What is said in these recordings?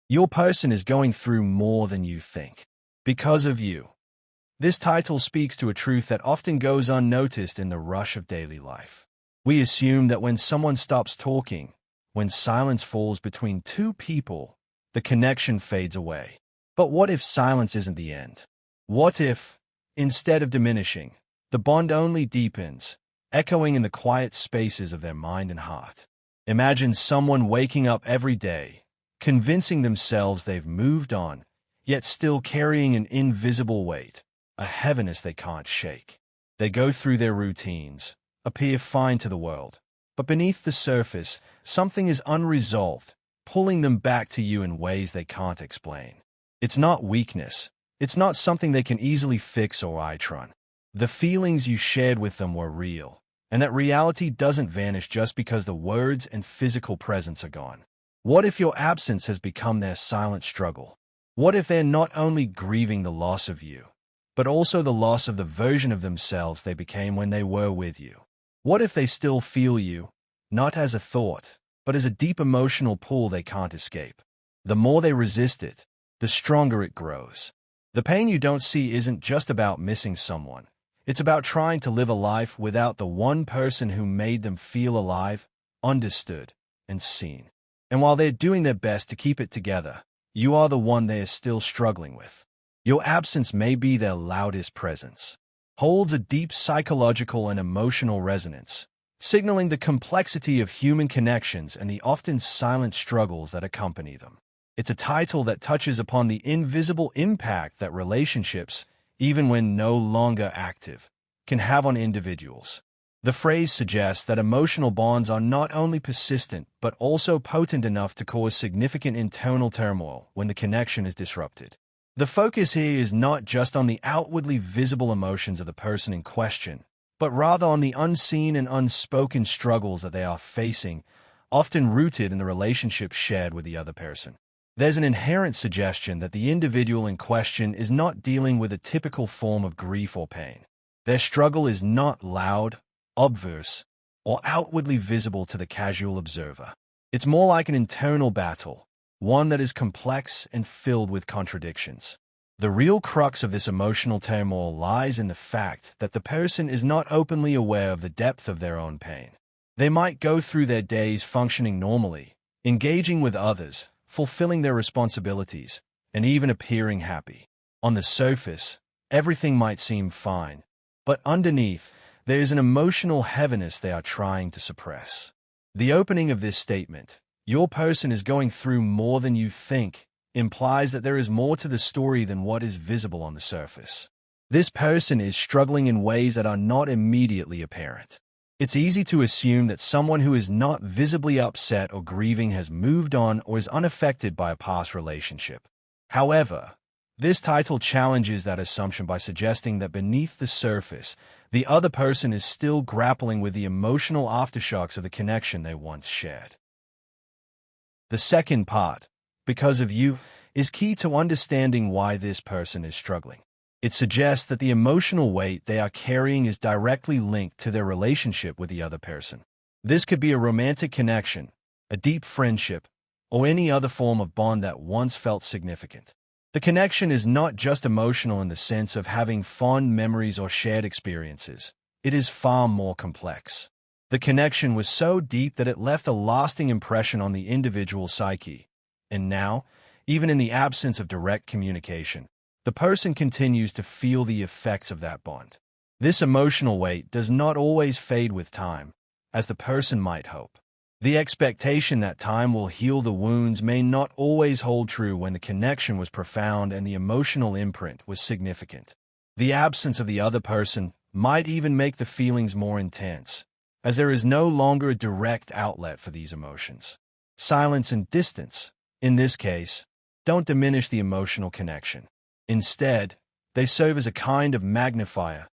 Your person is going through more than you think. Because of you. This title speaks to a truth that often goes unnoticed in the rush of daily life. We assume that when someone stops talking, when silence falls between two people, the connection fades away. But what if silence isn't the end? What if, instead of diminishing, the bond only deepens, echoing in the quiet spaces of their mind and heart? Imagine someone waking up every day, convincing themselves they've moved on, yet still carrying an invisible weight, a heaviness they can't shake. They go through their routines, appear fine to the world, but beneath the surface, something is unresolved, pulling them back to you in ways they can't explain. It's not weakness. It's not something they can easily fix or outrun. The feelings you shared with them were real, and that reality doesn't vanish just because the words and physical presence are gone. What if your absence has become their silent struggle? What if they're not only grieving the loss of you, but also the loss of the version of themselves they became when they were with you? What if they still feel you, not as a thought, but as a deep emotional pull they can't escape? The more they resist it, the stronger it grows. The pain you don't see isn't just about missing someone. It's about trying to live a life without the one person who made them feel alive, understood, and seen. And while they're doing their best to keep it together, you are the one they are still struggling with. Your absence may be their loudest presence, holds a deep psychological and emotional resonance, signaling the complexity of human connections and the often silent struggles that accompany them. It's a title that touches upon the invisible impact that relationships, even when no longer active, can have on individuals. The phrase suggests that emotional bonds are not only persistent but also potent enough to cause significant internal turmoil when the connection is disrupted. The focus here is not just on the outwardly visible emotions of the person in question, but rather on the unseen and unspoken struggles that they are facing, often rooted in the relationship shared with the other person. There's an inherent suggestion that the individual in question is not dealing with a typical form of grief or pain. Their struggle is not loud, obvious, or outwardly visible to the casual observer. It's more like an internal battle, one that is complex and filled with contradictions. The real crux of this emotional turmoil lies in the fact that the person is not openly aware of the depth of their own pain. They might go through their days functioning normally, engaging with others, fulfilling their responsibilities, and even appearing happy. On the surface, everything might seem fine, but underneath, there is an emotional heaviness they are trying to suppress. The opening of this statement, "Your person is going through more than you think," implies that there is more to the story than what is visible on the surface. This person is struggling in ways that are not immediately apparent. It's easy to assume that someone who is not visibly upset or grieving has moved on or is unaffected by a past relationship. However, this title challenges that assumption by suggesting that beneath the surface, the other person is still grappling with the emotional aftershocks of the connection they once shared. The second part, "Because of you," is key to understanding why this person is struggling. It suggests that the emotional weight they are carrying is directly linked to their relationship with the other person. This could be a romantic connection, a deep friendship, or any other form of bond that once felt significant. The connection is not just emotional in the sense of having fond memories or shared experiences. It is far more complex. The connection was so deep that it left a lasting impression on the individual psyche. And now, even in the absence of direct communication, the person continues to feel the effects of that bond. This emotional weight does not always fade with time, as the person might hope. The expectation that time will heal the wounds may not always hold true when the connection was profound and the emotional imprint was significant. The absence of the other person might even make the feelings more intense, as there is no longer a direct outlet for these emotions. Silence and distance, in this case, don't diminish the emotional connection. Instead, they serve as a kind of magnifier,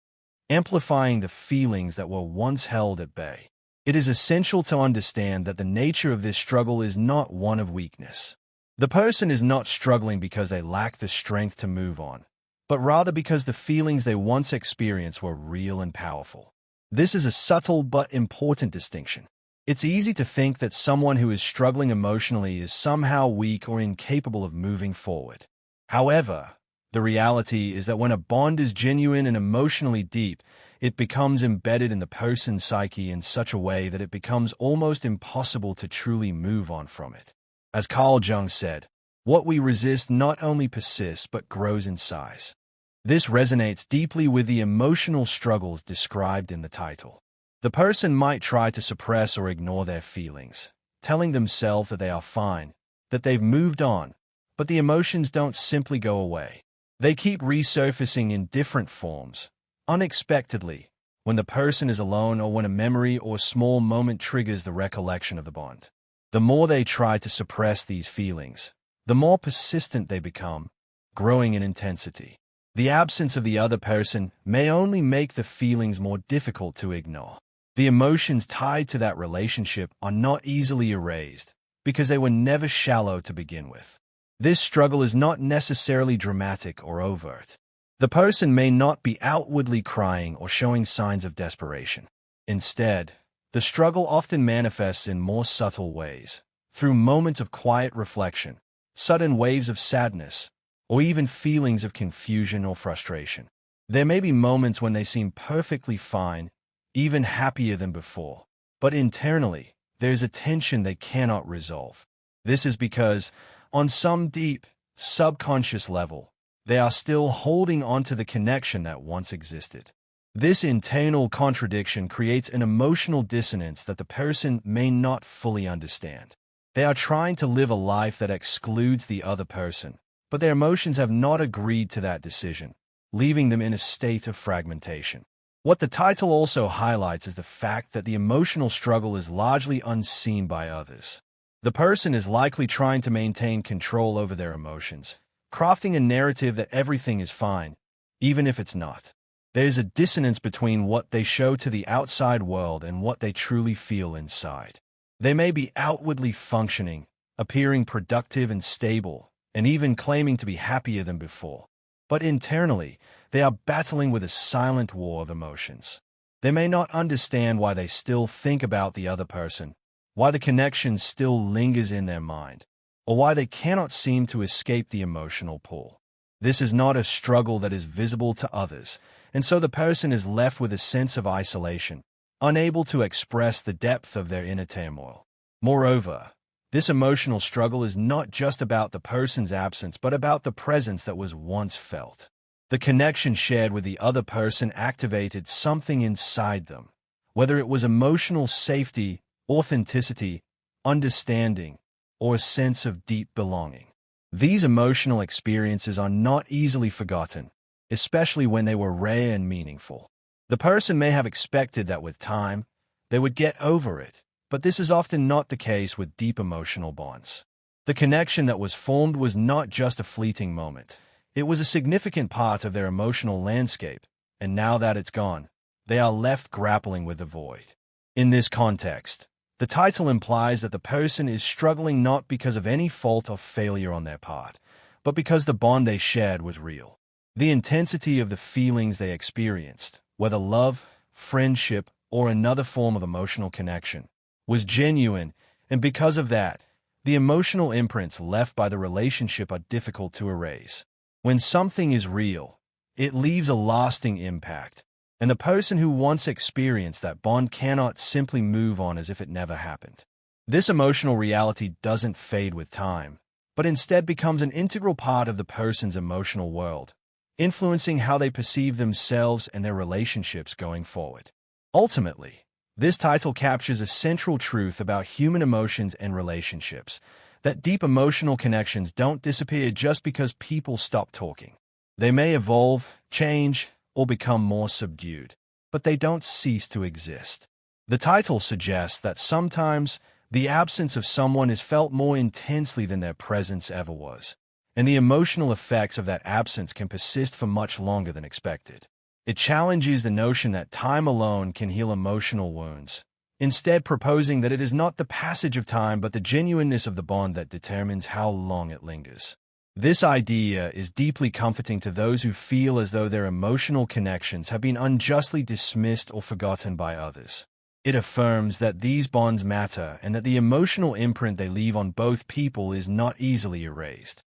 amplifying the feelings that were once held at bay. It is essential to understand that the nature of this struggle is not one of weakness. The person is not struggling because they lack the strength to move on, but rather because the feelings they once experienced were real and powerful. This is a subtle but important distinction. It's easy to think that someone who is struggling emotionally is somehow weak or incapable of moving forward. However, the reality is that when a bond is genuine and emotionally deep, it becomes embedded in the person's psyche in such a way that it becomes almost impossible to truly move on from it. As Carl Jung said, what we resist not only persists but grows in size. This resonates deeply with the emotional struggles described in the title. The person might try to suppress or ignore their feelings, telling themselves that they are fine, that they've moved on, but the emotions don't simply go away. They keep resurfacing in different forms, unexpectedly, when the person is alone or when a memory or small moment triggers the recollection of the bond. The more they try to suppress these feelings, the more persistent they become, growing in intensity. The absence of the other person may only make the feelings more difficult to ignore. The emotions tied to that relationship are not easily erased because they were never shallow to begin with. This struggle is not necessarily dramatic or overt. The person may not be outwardly crying or showing signs of desperation. Instead, the struggle often manifests in more subtle ways, through moments of quiet reflection, sudden waves of sadness, or even feelings of confusion or frustration. There may be moments when they seem perfectly fine, even happier than before, but internally, there's a tension they cannot resolve. This is because, on some deep, subconscious level, they are still holding onto the connection that once existed. This internal contradiction creates an emotional dissonance that the person may not fully understand. They are trying to live a life that excludes the other person, but their emotions have not agreed to that decision, leaving them in a state of fragmentation. What the title also highlights is the fact that the emotional struggle is largely unseen by others. The person is likely trying to maintain control over their emotions, crafting a narrative that everything is fine, even if it's not. There is a dissonance between what they show to the outside world and what they truly feel inside. They may be outwardly functioning, appearing productive and stable, and even claiming to be happier than before. But internally, they are battling with a silent war of emotions. They may not understand why they still think about the other person, why the connection still lingers in their mind, or why they cannot seem to escape the emotional pull. This is not a struggle that is visible to others, and so the person is left with a sense of isolation, unable to express the depth of their inner turmoil. Moreover, this emotional struggle is not just about the person's absence, but about the presence that was once felt. The connection shared with the other person activated something inside them, whether it was emotional safety, authenticity, understanding, or a sense of deep belonging. These emotional experiences are not easily forgotten, especially when they were rare and meaningful. The person may have expected that with time, they would get over it, but this is often not the case with deep emotional bonds. The connection that was formed was not just a fleeting moment. It was a significant part of their emotional landscape, and now that it's gone, they are left grappling with the void. In this context, the title implies that the person is struggling not because of any fault or failure on their part, but because the bond they shared was real. The intensity of the feelings they experienced, whether love, friendship, or another form of emotional connection, was genuine, and because of that, the emotional imprints left by the relationship are difficult to erase. When something is real, it leaves a lasting impact, and the person who once experienced that bond cannot simply move on as if it never happened. This emotional reality doesn't fade with time, but instead becomes an integral part of the person's emotional world, influencing how they perceive themselves and their relationships going forward. Ultimately, this title captures a central truth about human emotions and relationships, that deep emotional connections don't disappear just because people stop talking. They may evolve, change, or become more subdued, but they don't cease to exist. The title suggests that sometimes the absence of someone is felt more intensely than their presence ever was, and the emotional effects of that absence can persist for much longer than expected. It challenges the notion that time alone can heal emotional wounds, instead proposing that it is not the passage of time but the genuineness of the bond that determines how long it lingers. This idea is deeply comforting to those who feel as though their emotional connections have been unjustly dismissed or forgotten by others. It affirms that these bonds matter and that the emotional imprint they leave on both people is not easily erased.